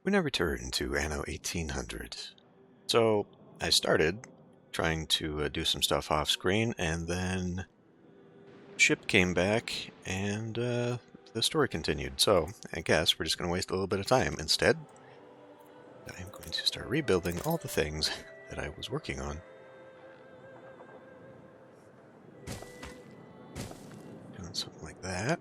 We now return to Anno 1800. So, I started trying to do some stuff off screen, and then ship came back, and the story continued. So, I guess we're just going to waste a little bit of time. Instead, I'm going to start rebuilding all the things that I was working on. Doing something like that.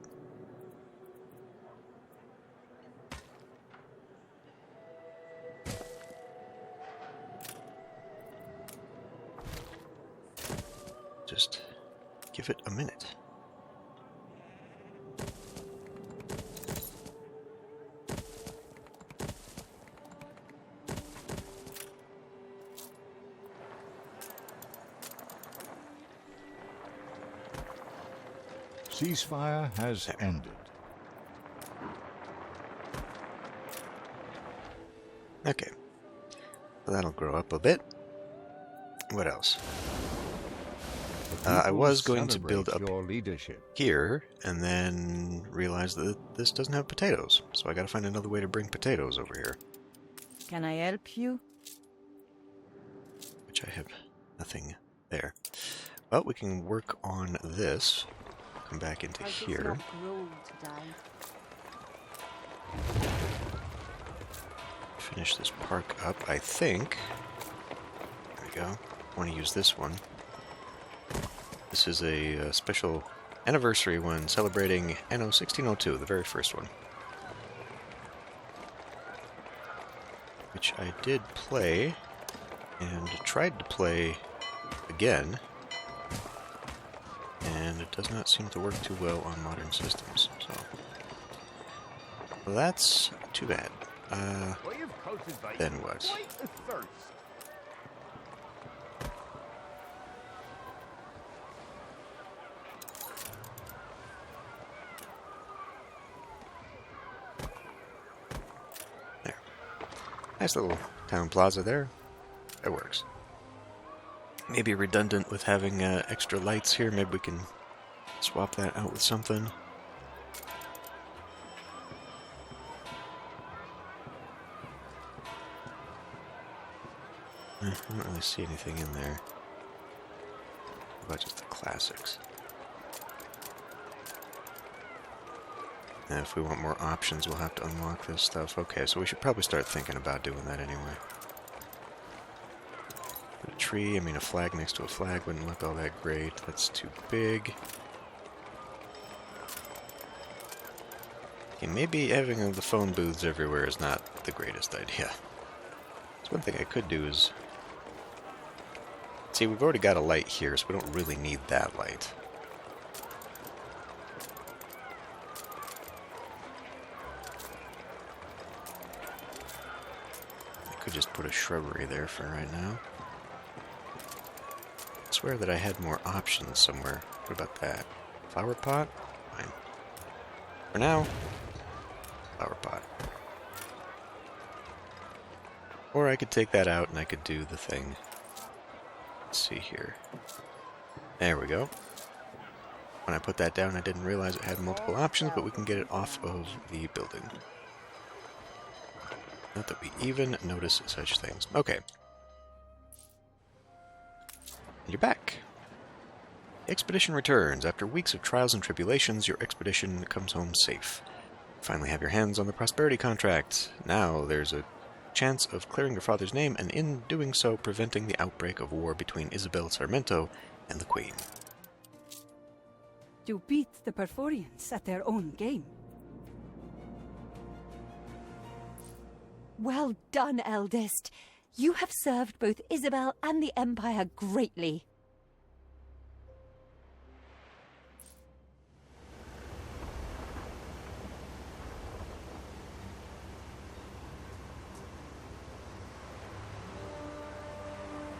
Just give it a minute. Ceasefire has ended. Okay. Well, that'll grow up a bit. What else? I was going to build up your leadership here, and then realized that this doesn't have potatoes. So I gotta find another way to bring potatoes over here. Can I help you? Which I have nothing there. Well, we can work on this. Come back into here. Finish this park up, I think. There we go. I want to use this one. This is a special anniversary one celebrating Anno 1602, the very first one. Which I did play, and tried to play again, and it does not seem to work too well on modern systems, so... Well, that's too bad. Then what? There. Nice little town plaza there. It works. Maybe redundant with having extra lights here. Maybe we can swap that out with something. I don't really see anything in there. What about just the classics? And if we want more options, we'll have to unlock this stuff. Okay, so we should probably start thinking about doing that anyway. Put a tree, a flag next to a flag wouldn't look all that great. That's too big. Okay, maybe having the phone booths everywhere is not the greatest idea. So one thing I could do is... See, we've already got a light here, so we don't really need that light. I could just put a shrubbery there for right now. I swear that I had more options somewhere. What about that? Flower pot? Fine. For now, flower pot. Or I could take that out and I could do the thing. Let's see here. There we go. When I put that down, I didn't realize it had multiple options, but we can get it off of the building. Not that we even notice such things. Okay. You're back. Expedition returns. After weeks of trials and tribulations, your expedition comes home safe. Finally have your hands on the prosperity contract. Now there's a chance of clearing your father's name, and in doing so, preventing the outbreak of war between Isabel Sarmento and the Queen. You beat the Perforians at their own game. Well done, eldest. You have served both Isabel and the Empire greatly.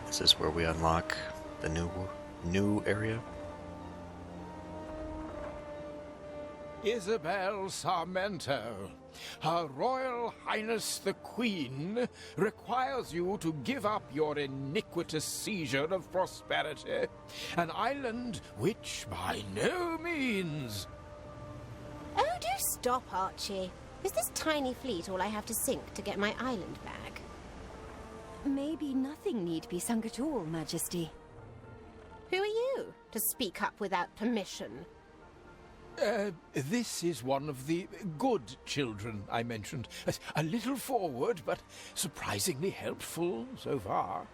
Is this where we unlock the new area? Isabel Sarmento, Her Royal Highness the Queen requires you to give up your iniquitous seizure of prosperity, an island which by no means... Oh, do stop, Archie. Is this tiny fleet all I have to sink to get my island back? Maybe nothing need be sunk at all, Majesty. Who are you to speak up without permission? This is one of the good children I mentioned. A little forward, but surprisingly helpful so far.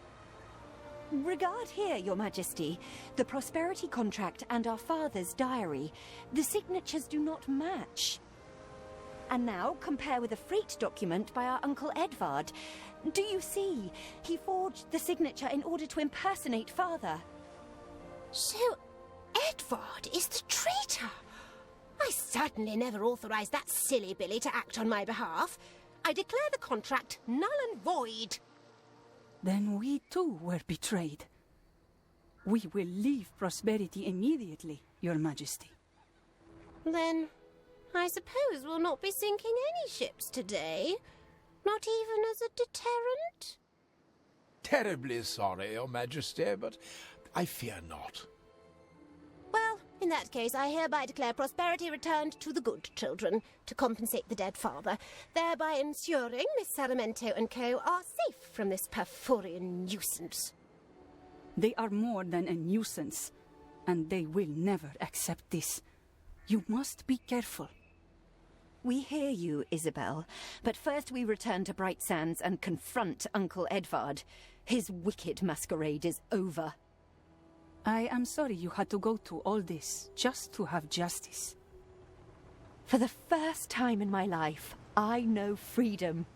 Regard here, Your Majesty. The prosperity contract and our father's diary. The signatures do not match. And now compare with a freight document by our Uncle Edvard. Do you see? He forged the signature in order to impersonate father. So, Edvard is the traitor? I certainly never authorized that silly Billy to act on my behalf. I declare the contract null and void. Then we too were betrayed. We will leave Prosperity immediately, Your Majesty. Then, I suppose we'll not be sinking any ships today. Not even as a deterrent? Terribly sorry, Your Majesty, but I fear not. Well, in that case, I hereby declare Prosperity returned to the good children to compensate the dead father, thereby ensuring Miss Saramento and co. are safe from this Perforian nuisance. They are more than a nuisance, and they will never accept this. You must be careful. We hear you, Isabel, but first we return to Bright Sands and confront Uncle Edvard. His wicked masquerade is over. I am sorry you had to go through all this just to have justice. For the first time in my life, I know freedom.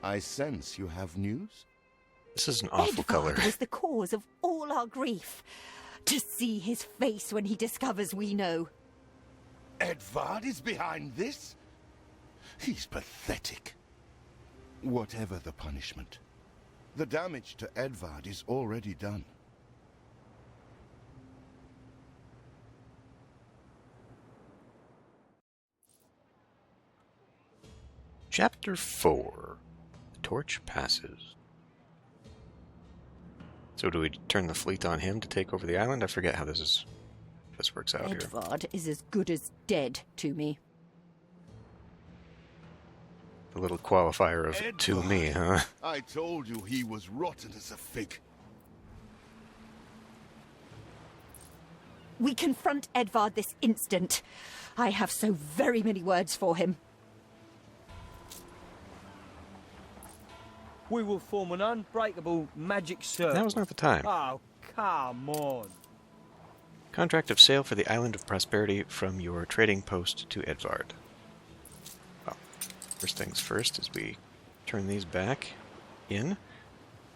I sense you have news? This is an awful Edvard color. was the cause of all our grief. To see his face when he discovers we know. Edvard is behind this? He's pathetic. Whatever the punishment, the damage to Edvard is already done. Chapter 4. The torch passes. So do we turn the fleet on him to take over the island? I forget how this works out here. Edvard is as good as dead to me. The little qualifier of Edvard. to me, huh? I told you he was rotten as a fig. We confront Edvard this instant. I have so very many words for him. We will form an unbreakable magic circle. Now is not the time. Oh, come on. Contract of sale for the Island of Prosperity from your trading post to Edvard. Well, first things first is we turn these back in.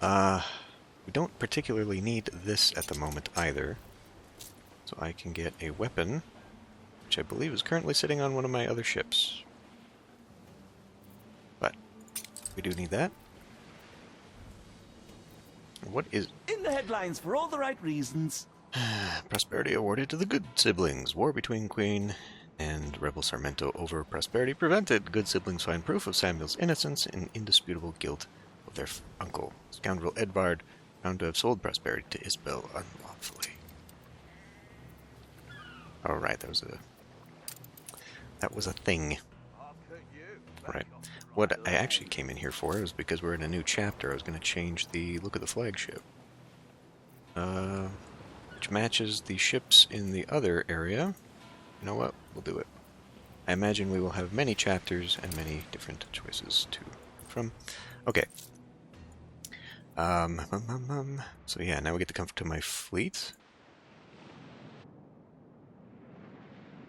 We don't particularly need this at the moment either. So I can get a weapon, which I believe is currently sitting on one of my other ships. But we do need that. What is... In the headlines for all the right reasons. Prosperity awarded to the good siblings. War between Queen and Rebel Sarmento over Prosperity prevented. Good siblings find proof of Samuel's innocence and indisputable guilt of their uncle. Scoundrel Edvard found to have sold Prosperity to Isabel unlawfully. Alright, that was a thing. Right. What I actually came in here for was because we're in a new chapter. I was going to change the look of the flagship. Which matches the ships in the other area. You know what? We'll do it. I imagine we will have many chapters and many different choices to from. Okay. So yeah, now we get to come to my fleet.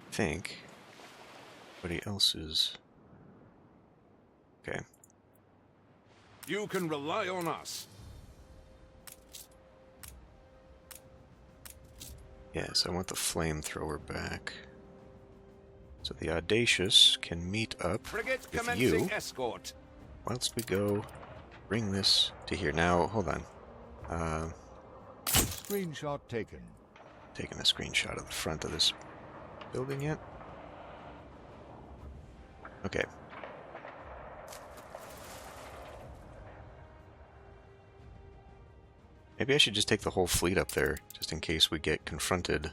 I think everybody else is... Okay. You can rely on us. Yes, I want the flamethrower back. So the Audacious can meet up Frigate with commencing you escort. whilst we go bring this to here. Now, hold on. Screenshot taken. Taking a screenshot of the front of this building yet? Okay. Maybe I should just take the whole fleet up there, just in case we get confronted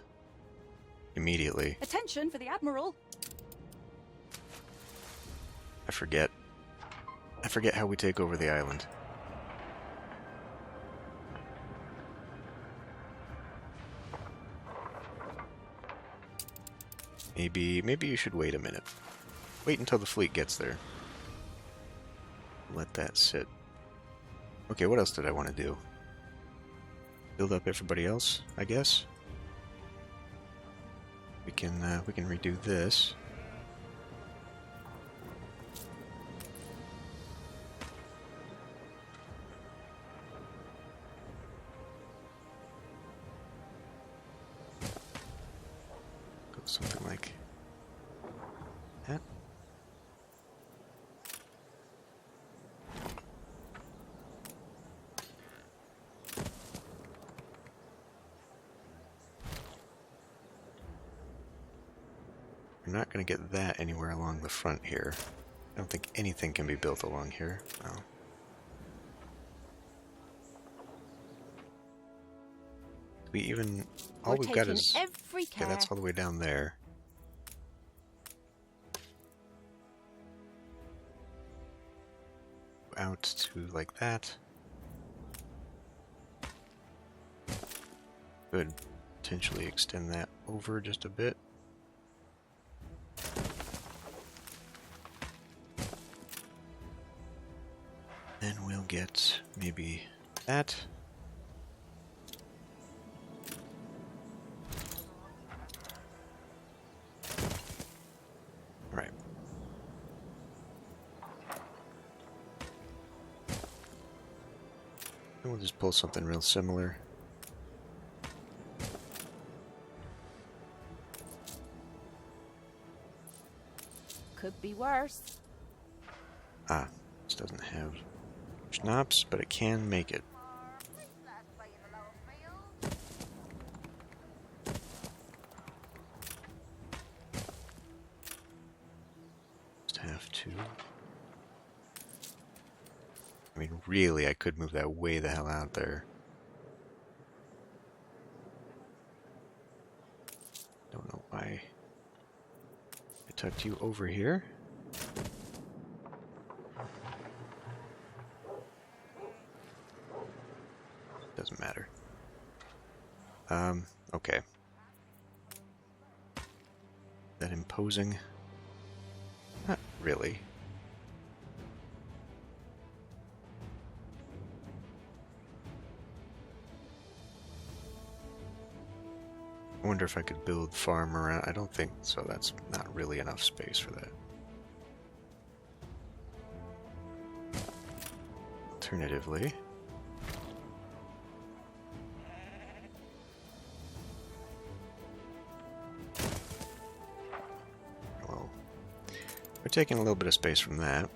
immediately. Attention for the Admiral! I forget. I forget how we take over the island. Maybe you should wait a minute. Wait until the fleet gets there. Let that sit. Okay, what else did I want to do? Build up everybody else, I guess. We can redo this. Go something like that. We're not going to get that anywhere along the front here. I don't think anything can be built along here. No. We even... all we've got is... every care. Okay, that's all the way down there. Out to like that. Could potentially extend that over just a bit. Then we'll get maybe that. Right. And we'll just pull something real similar. Could be worse. Ah, this doesn't have schnapps, but it can make it. Just have to. I mean, really, I could move that way the hell out there. Don't know why I tucked you over here. Doesn't matter. Okay. That imposing? Not really. I wonder if I could build farm around. I don't think so. That's not really enough space for that. Alternatively, well, we're taking a little bit of space from that.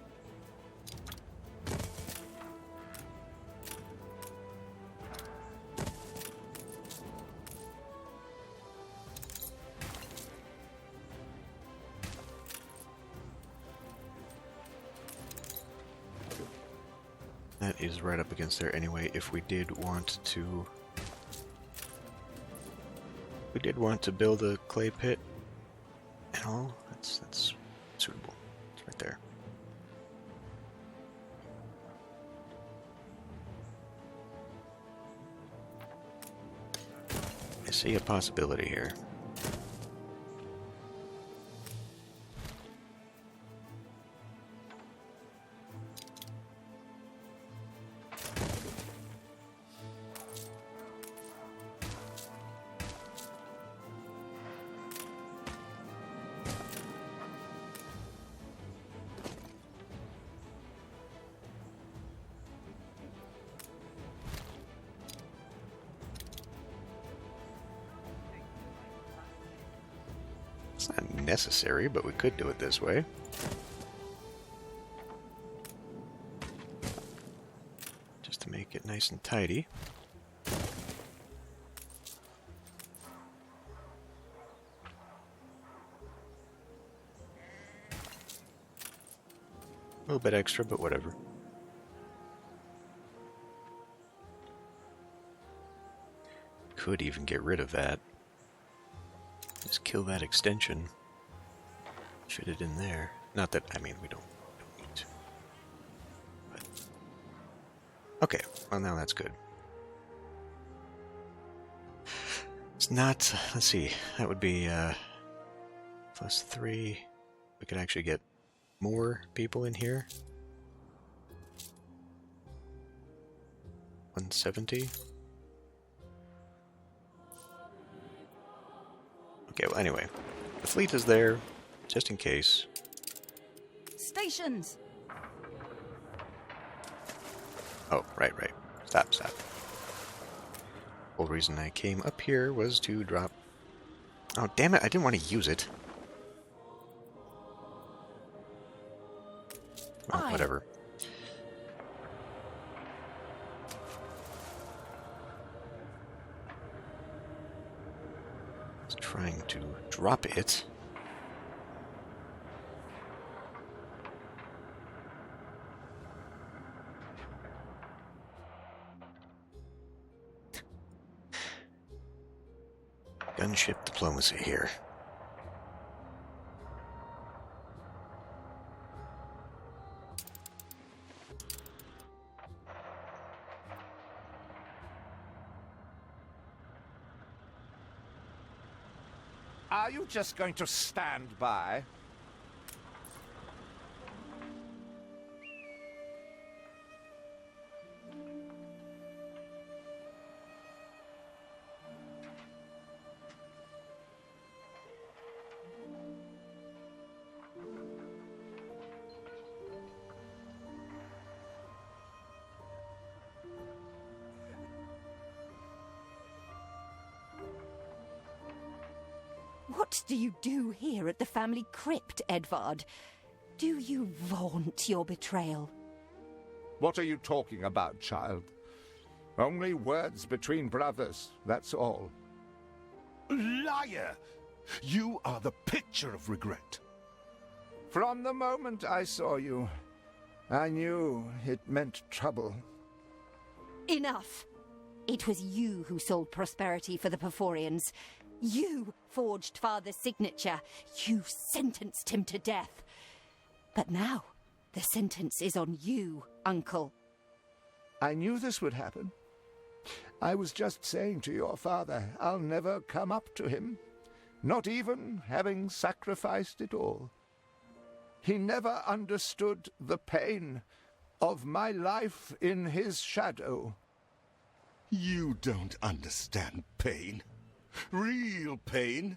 That is right up against there anyway. If we did want to... build a clay pit and all, that's suitable. It's right there. I see a possibility here. It's not necessary, but we could do it this way. Just to make it nice and tidy. A little bit extra, but whatever. could even get rid of that. Just kill that extension. Fit it in there. Not that, I mean, we don't need to. But... Okay, well now that's good. It's not, let's see, that would be +3. We could actually get more people in here. 170. Okay, well anyway, the fleet is there, just in case. Stations! Oh, right. Stop. Whole reason I came up here was to drop... Oh, damn it, I didn't want to use it. Well, whatever. Just trying to drop it. Gunship diplomacy here. Are you just going to stand by? What do you do here at the family crypt, Edvard? Do you vaunt your betrayal? What are you talking about, child? Only words between brothers, that's all. Liar! You are the picture of regret. From the moment I saw you, I knew it meant trouble. Enough! It was you who sold prosperity for the Porphyrians. You forged Father's signature. You sentenced him to death. But now, the sentence is on you, Uncle. I knew this would happen. I was just saying to your father, I'll never come up to him, not even having sacrificed it all. He never understood the pain of my life in his shadow. You don't understand pain. Real pain.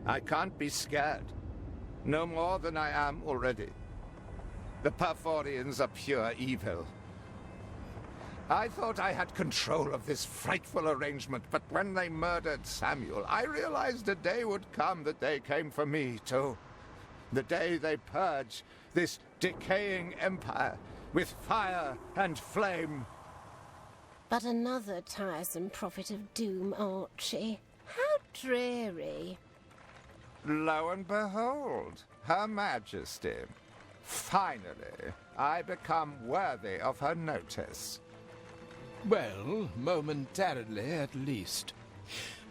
I can't be scared. No more than I am already. The Porphyrians are pure evil. I thought I had control of this frightful arrangement, but when they murdered Samuel, I realized a day would come that they came for me, too. The day they purge this decaying empire with fire and flame. But another tiresome prophet of doom, Archie. How dreary. Lo and behold, Her Majesty. Finally, I become worthy of her notice. Well, momentarily at least.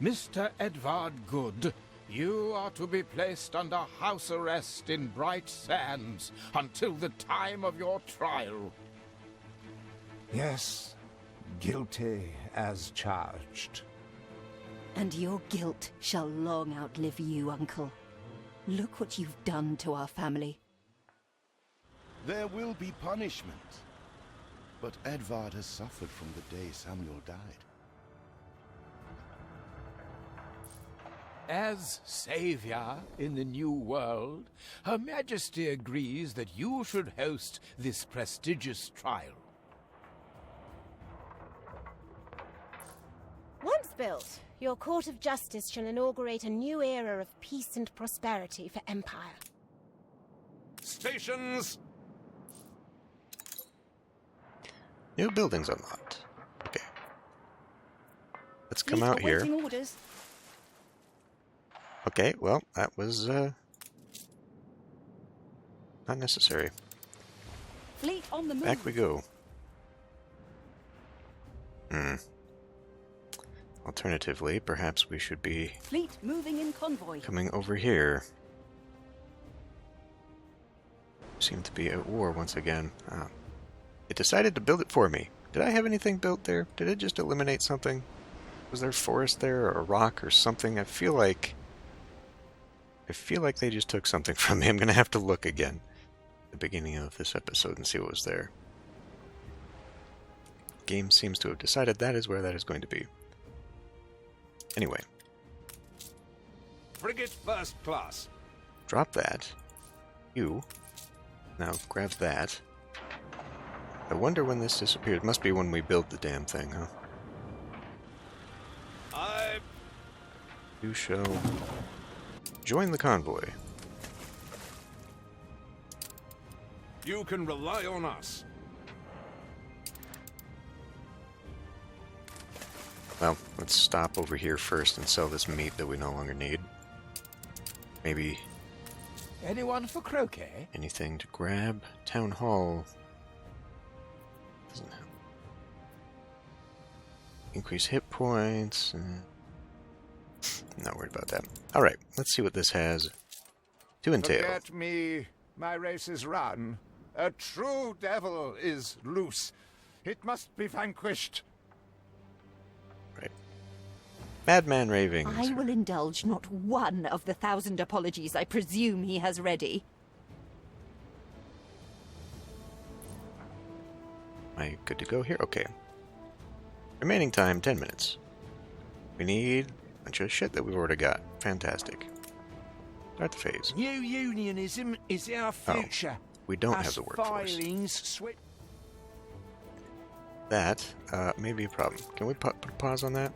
Mr. Edvard Good, you are to be placed under house arrest in Bright Sands until the time of your trial. Yes, guilty as charged. And your guilt shall long outlive you, Uncle. Look what you've done to our family. There will be punishment. But Edvard has suffered from the day Samuel died. As savior in the new world, Her Majesty agrees that you should host this prestigious trial. Once built, your court of justice shall inaugurate a new era of peace and prosperity for Empire. Stations! New buildings unlocked. Okay. Let's come out here. Orders. Okay, well, that was, not necessary. Fleet on the move. Back we go. Alternatively, perhaps we should be Fleet moving in convoy. coming over here. Seem to be at war once again. It decided to build it for me. Did I have anything built there? Did it just eliminate something? Was there forest there, or a rock, or something? I feel like they just took something from me. I'm gonna have to look again at the beginning of this episode and see what was there. Game seems to have decided that is where that is going to be. Anyway. Frigate first class. Drop that. You. Now grab that. I wonder when this disappeared. It must be when we build the damn thing, huh? You shall join the convoy. You can rely on us. Well, let's stop over here first and sell this meat that we no longer need. Maybe Anyone for croquet? anything to grab. Town hall. Doesn't have. Increase hit points. I'm not worried about that. Alright, let's see what this has to entail. Forget me, my race is run. A true devil is loose. It must be vanquished. Right. Madman ravings. I will indulge not one of the 1,000 apologies I presume he has ready. Am I good to go here? Okay. Remaining time, 10 minutes. We need a bunch of shit that we've already got. Fantastic. Start the phase. New unionism is our future. We don't have the workforce. That may be a problem. Can we put a pause on that?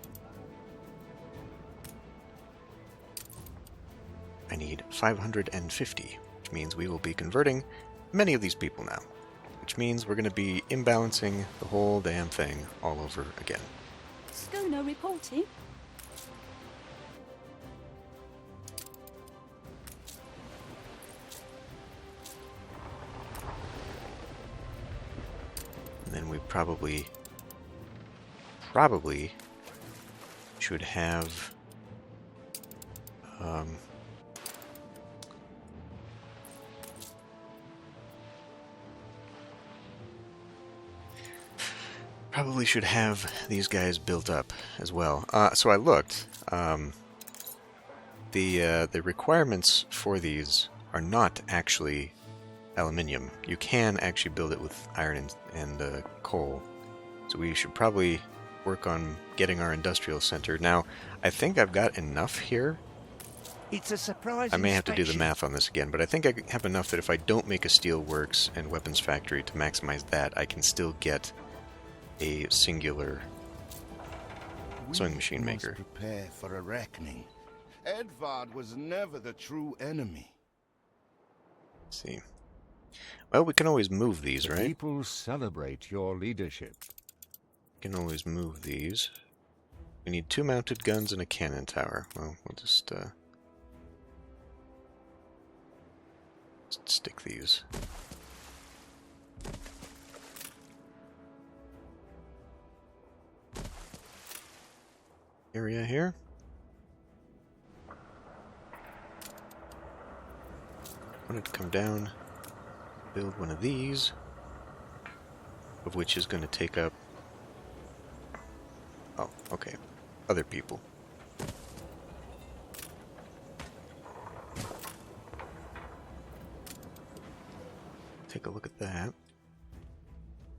I need 550, which means we will be converting many of these people now. Which means we're going to be imbalancing the whole damn thing all over again. Schooner reporting. And then we probably should have these guys built up as well. So I looked. The requirements for these are not actually aluminium. You can actually build it with iron and coal. So we should probably work on getting our industrial center. Now, I think I've got enough here. It's a surprise. I may have to do the math on this again, but I think I have enough that if I don't make a steel works and weapons factory to maximize that, I can still get a singular sewing machine maker. Prepare for a reckoning. Edvard was never the true enemy. Let's see. Well, we can always move these, right? People celebrate your leadership. We can always move these. We need 2 mounted guns and a cannon tower. Well, we'll just stick these. Area here. Wanted to come down, build one of these, of which is going to take up. Oh, okay. Other people. Take a look at that.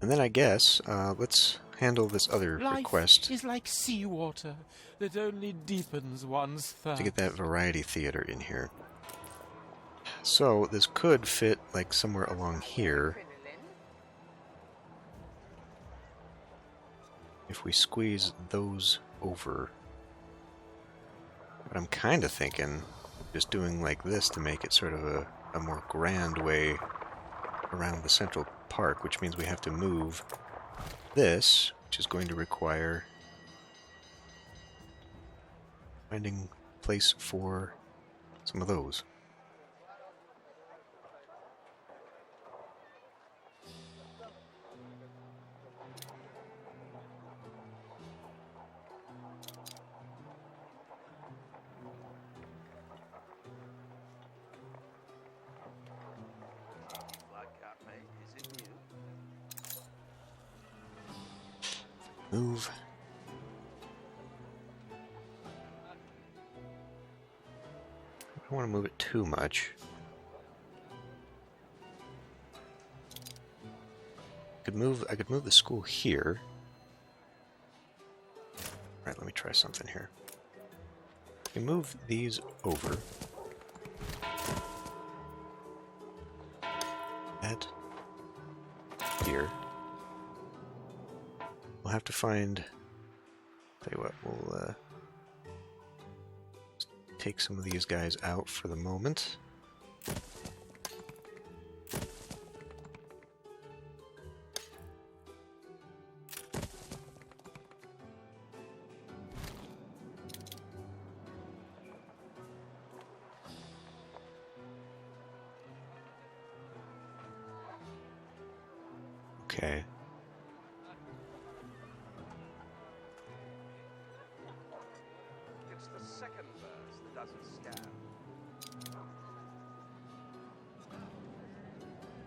And then I guess, let's handle this other request. Life is like seawater that only deepens one's thirst. To get that variety theater in here. So, this could fit, like, somewhere along here. If we squeeze those over. But I'm kind of thinking just doing like this to make it sort of a more grand way around the central park, which means we have to move this, which is going to require finding a place for some of those. Move. I don't want to move it too much. I could move the school here. Alright, let me try something here. I can move these over. That here. We'll have to find. Tell you what, we'll take some of these guys out for the moment. Okay. It's the second verse that doesn't scan.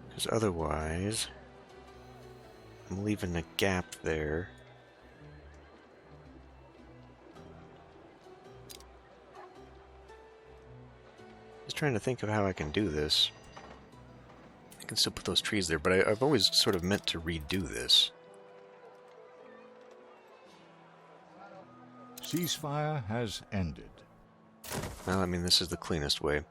Because otherwise, I'm leaving a gap there. Just trying to think of how I can do this. I can still put those trees there, but I've always sort of meant to redo this. Ceasefire has ended. Well, I mean, this is the cleanest way.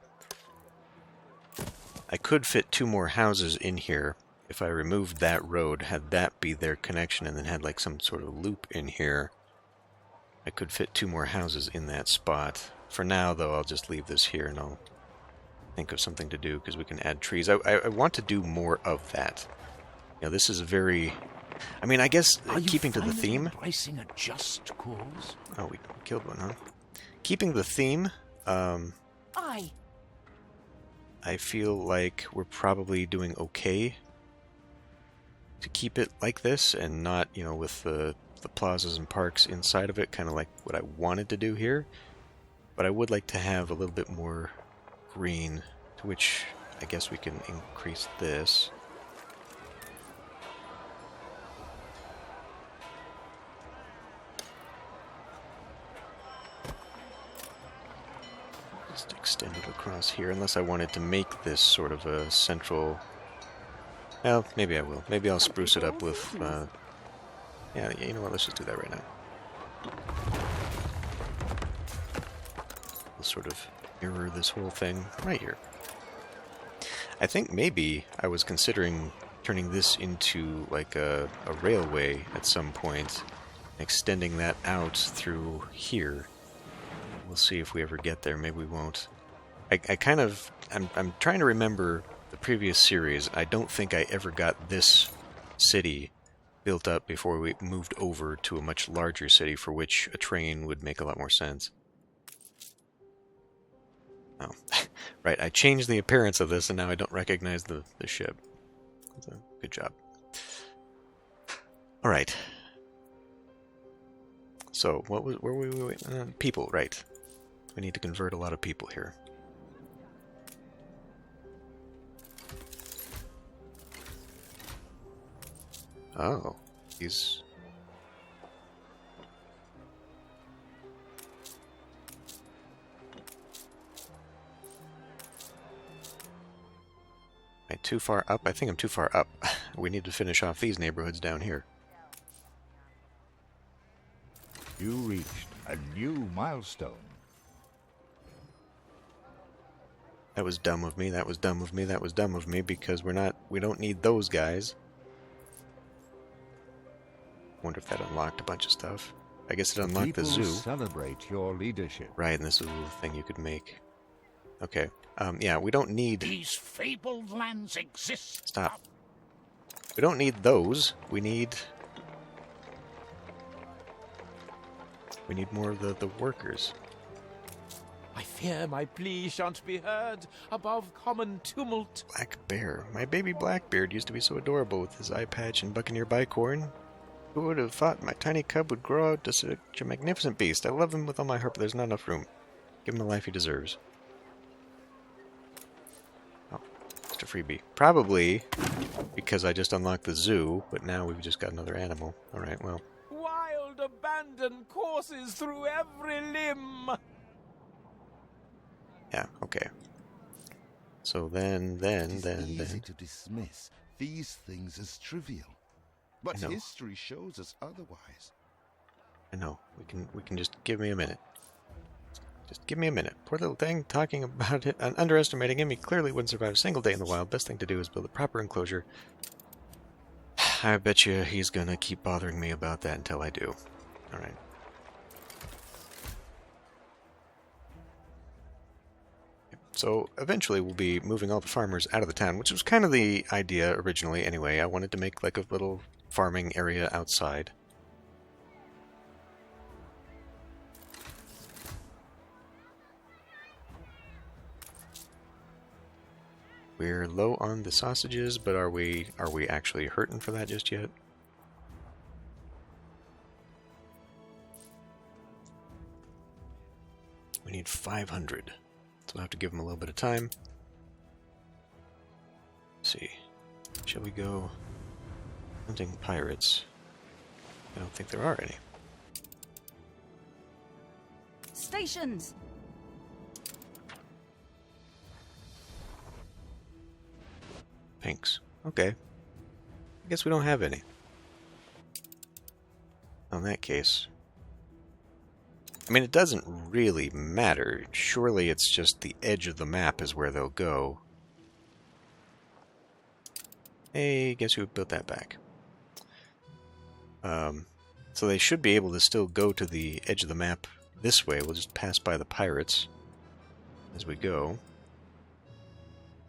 I could fit 2 more houses in here if I removed that road, had that be their connection, and then had like some sort of loop in here. I could fit 2 more houses in that spot. For now, though, I'll just leave this here and I'll think of something to do because we can add trees. I want to do more of that. You know, this is a very... I mean, I guess keeping to the theme... Embracing a just cause? Oh, we killed one, huh? Keeping the theme, Aye. I feel like we're probably doing okay to keep it like this and not, you know, with the plazas and parks inside of it, kind of like what I wanted to do here. But I would like to have a little bit more green, to which I guess we can increase this. Just extend it across here, unless I wanted to make this sort of a central... Well, maybe I will. Maybe I'll spruce it up with... Yeah, you know what, let's just do that right now. We'll sort of mirror this whole thing right here. I think maybe I was considering turning this into like a railway at some point, extending that out through here. We'll see if we ever get there. Maybe we won't. I'm trying to remember the previous series. I don't think I ever got this city built up before we moved over to a much larger city for which a train would make a lot more sense. Oh, right, I changed the appearance of this and now I don't recognize the ship. So, good job. Alright. So, where were we? People, right. We need to convert a lot of people here. Oh, these... Am I too far up? I think I'm too far up. We need to finish off these neighborhoods down here. You reached a new milestone. That was dumb of me, that was dumb of me, that was dumb of me, because we don't need those guys. Wonder if that unlocked a bunch of stuff. I guess it unlocked the zoo. Celebrate your leadership. Right, and this is the thing you could make. Okay. Yeah, we don't need... These fabled lands exist. Stop. We don't need those. We need more of the workers. I fear my plea shan't be heard above common tumult. Black Bear. My baby Blackbeard used to be so adorable with his eye patch and Buccaneer bicorn. Who would have thought my tiny cub would grow out to such a magnificent beast? I love him with all my heart, but there's not enough room. Give him the life he deserves. Oh, just a freebie. Probably because I just unlocked the zoo, but now we've just got another animal. Alright, well. Why abandon courses through every limb. Yeah, okay. So then. Easy to dismiss these things as trivial, but history shows us otherwise. I know. We can just give me a minute. Just give me a minute. Poor little thing, talking about it and underestimating him. He clearly wouldn't survive a single day in the wild. Best thing to do is build a proper enclosure. I bet you he's gonna keep bothering me about that until I do. Alright. So eventually we'll be moving all the farmers out of the town, which was kind of the idea originally anyway. I wanted to make like a little farming area outside. We're low on the sausages, but are we actually hurting for that just yet? We need 500. So we'll have to give them a little bit of time. Let's see. Shall we go hunting pirates? I don't think there are any. Stations! Pinks. Okay. I guess we don't have any. In that case... I mean, it doesn't really matter. Surely it's just the edge of the map is where they'll go. Hey, guess who built that back? So they should be able to still go to the edge of the map this way. We'll just pass by the pirates as we go.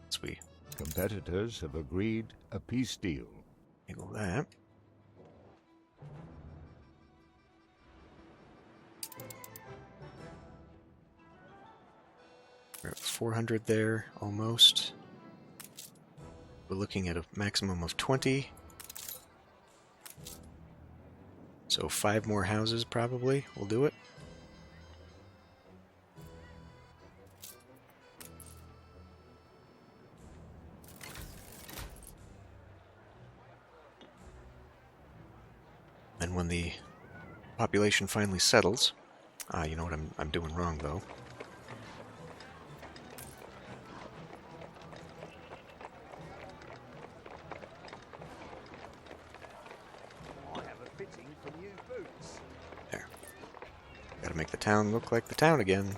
As we... Competitors have agreed a peace deal. Eagle that. We're at 400 there, almost. We're looking at a maximum of 20. So 5 more houses probably will do it. And when the population finally settles, you know what I'm doing wrong though. There. Gotta make the town look like the town again.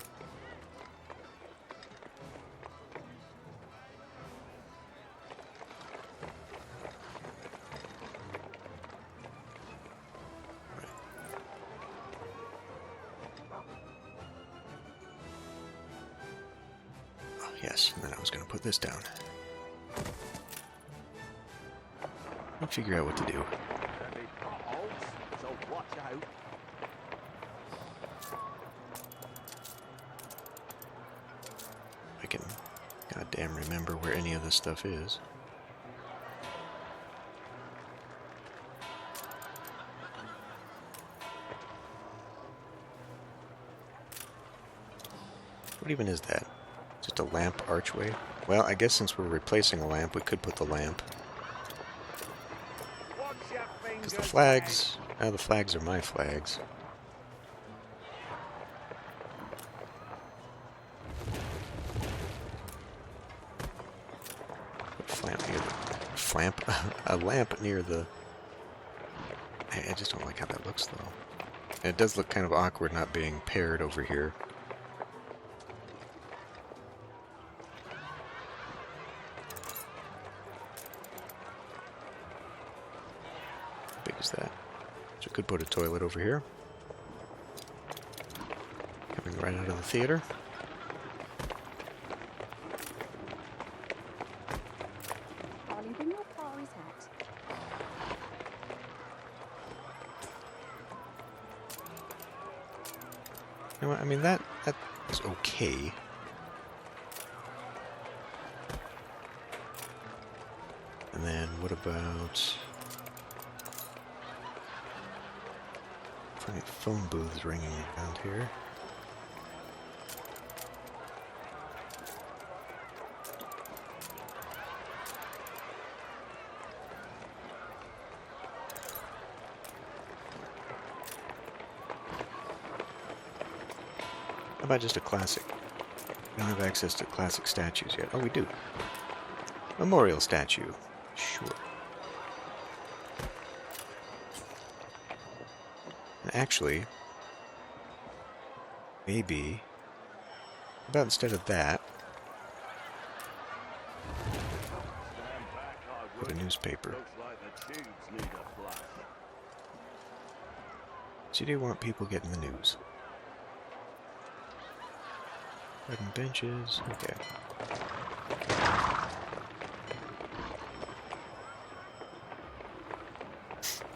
Yes, and then I was going to put this down. I'll figure out what to do. I can goddamn remember where any of this stuff is. What even is that? Just a lamp archway? Well, I guess since we're replacing a lamp, we could put the lamp. Because the flags... the flags are my flags. A lamp near the... I just don't like how that looks, though. It does look kind of awkward not being paired over here. That. So I could put a toilet over here. Coming right out of the theater. You know what? I mean, that is okay. And then what about... phone booths ringing around here. How about just a classic? We don't have access to classic statues yet. Oh, we do. Memorial statue. Sure. And actually, maybe, how about instead of that, put a newspaper. So you do want people getting the news. Wooden benches, okay.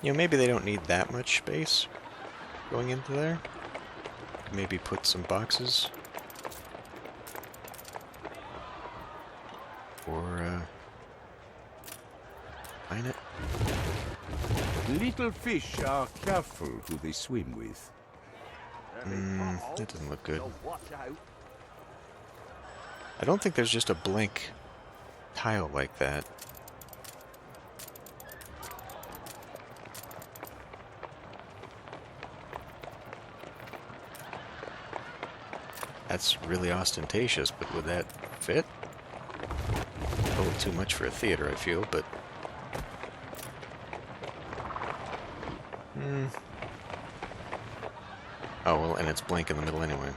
You know, maybe they don't need that much space going into there. Maybe put some boxes. Or, mine it. Little fish are careful who they swim with. That doesn't look good. I don't think there's just a blank tile like that. That's really ostentatious, but would that fit? A little too much for a theater, I feel, but... Oh, well, and it's blank in the middle anyway.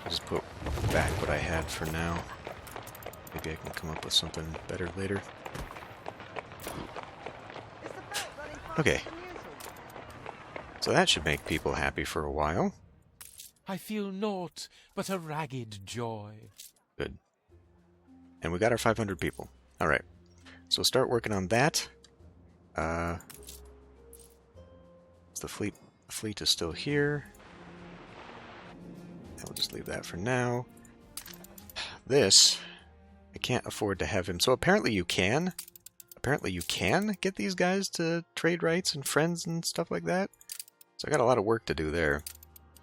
I'll just put back what I had for now. Maybe I can come up with something better later. Okay. So that should make people happy for a while. I feel naught but a ragged joy. Good. And we got our 500 people. Alright. So start working on that. The fleet is still here. And we'll just leave that for now. This, I can't afford to have him. So apparently you can. Apparently you can get these guys to trade rights and friends and stuff like that. So I got a lot of work to do there.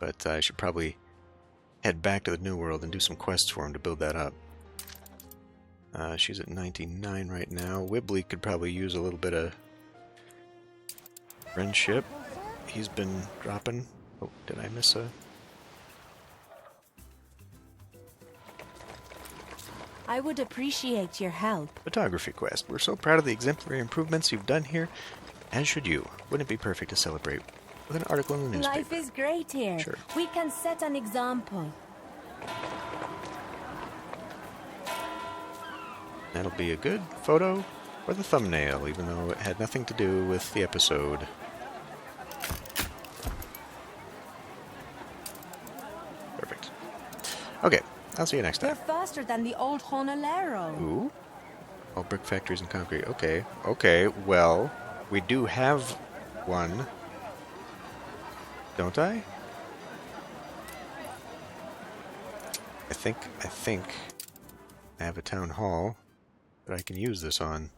But I should probably head back to the New World and do some quests for him to build that up. She's at 99 right now. Wibbly could probably use a little bit of friendship. He's been dropping. Oh, did I miss a... I would appreciate your help. Photography quest. We're so proud of the exemplary improvements you've done here, as should you. Wouldn't it be perfect to celebrate with an article in the newspaper? Life is great here. Sure. We can set an example. That'll be a good photo for the thumbnail, even though it had nothing to do with the episode. Perfect. Okay, I'll see you next They're time. faster than the old Honolero. Ooh. All brick factories and concrete. Okay, okay, well, we do have one. Don't I? I think I have a town hall that I can use this on.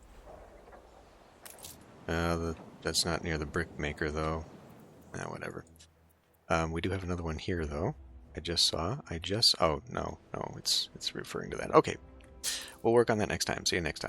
That's not near the brick maker, though. Whatever. We do have another one here, though. Oh, no, it's referring to that. Okay. We'll work on that next time. See you next time.